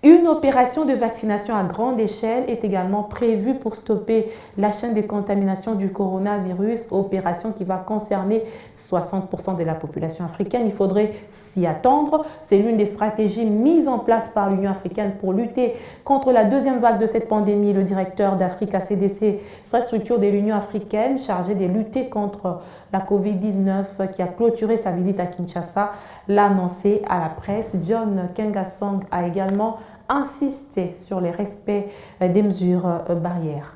Une opération de vaccination à grande échelle est également prévue pour stopper la chaîne de contamination du coronavirus, opération qui va concerner 60% de la population africaine. Il faudrait s'y attendre. C'est l'une des stratégies mises en place par l'Union africaine pour lutter contre la deuxième vague de cette pandémie. Le directeur d'Africa CDC, cette structure de l'Union africaine chargée de lutter contre la COVID-19 qui a clôturé sa visite à Kinshasa, l'a annoncé à la presse. John Nkengasong a également insisté sur le respect des mesures barrières.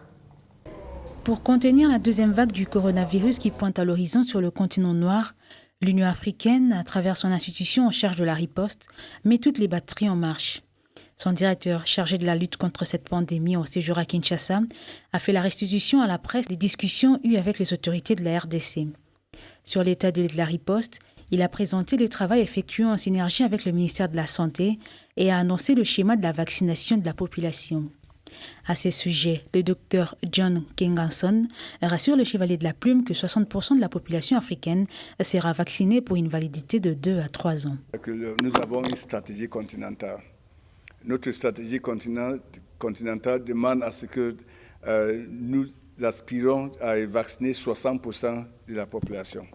Pour contenir la deuxième vague du coronavirus qui pointe à l'horizon sur le continent noir, l'Union africaine, à travers son institution en charge de la riposte, met toutes les batteries en marche. Son directeur chargé de la lutte contre cette pandémie en séjour à Kinshasa a fait la restitution à la presse des discussions eues avec les autorités de la RDC. Sur l'état de la riposte, il a présenté le travail effectué en synergie avec le ministère de la Santé et a annoncé le schéma de la vaccination de la population. À ce sujet, le docteur John Nkengasong rassure le Chevalier de la Plume que 60% de la population africaine sera vaccinée pour une validité de 2 à 3 ans. Nous avons une stratégie continentale. Notre stratégie continentale demande à ce que nous aspirons à vacciner 60% de la population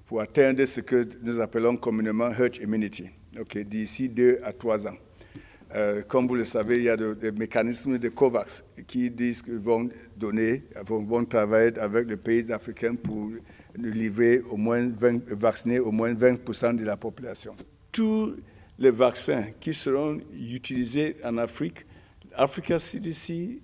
pour atteindre ce que nous appelons communément herd immunity, d'ici 2 à 3 ans. Comme vous le savez, il y a des mécanismes de COVAX qui disent qu'ils vont travailler avec les pays africains pour livrer vacciner au moins 20% de la population. Tous les vaccins qui seront utilisés en Afrique, Africa CDC,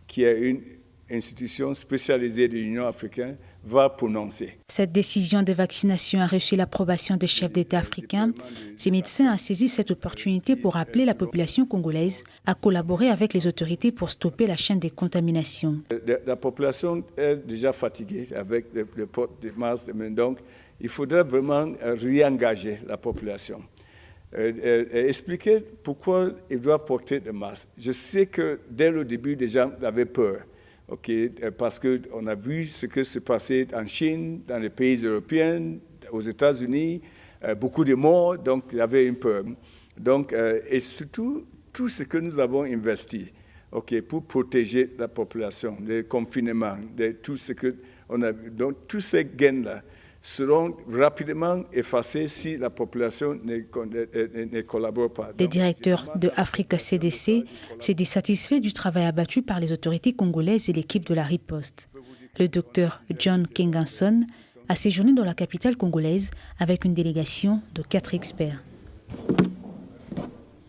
qui est une institution spécialisée de l'Union africaine, va prononcer. Cette décision de vaccination a reçu l'approbation des chefs d'État africains. Ces médecins ont saisi cette opportunité pour appeler la population congolaise à collaborer avec les autorités pour stopper la chaîne des contaminations. La population est déjà fatiguée avec le port de masques, donc il faudrait vraiment réengager la population. Expliquer pourquoi ils doivent porter des masques. Je sais que dès le début, les gens avaient peur. Parce qu'on a vu ce qui s'est passé en Chine, dans les pays européens, aux États-Unis, beaucoup de morts, donc il y avait une peur. Donc, et surtout, tout ce que nous avons investi pour protéger la population, le confinement, tout ce que on a vu. Donc, tous ces gains-là seront rapidement effacés si la population ne collabore pas. Le directeur de Africa CDC s'est dit satisfait du travail abattu par les autorités congolaises et l'équipe de la riposte. Le docteur John Nkengasong a séjourné dans la capitale congolaise avec une délégation de 4 experts.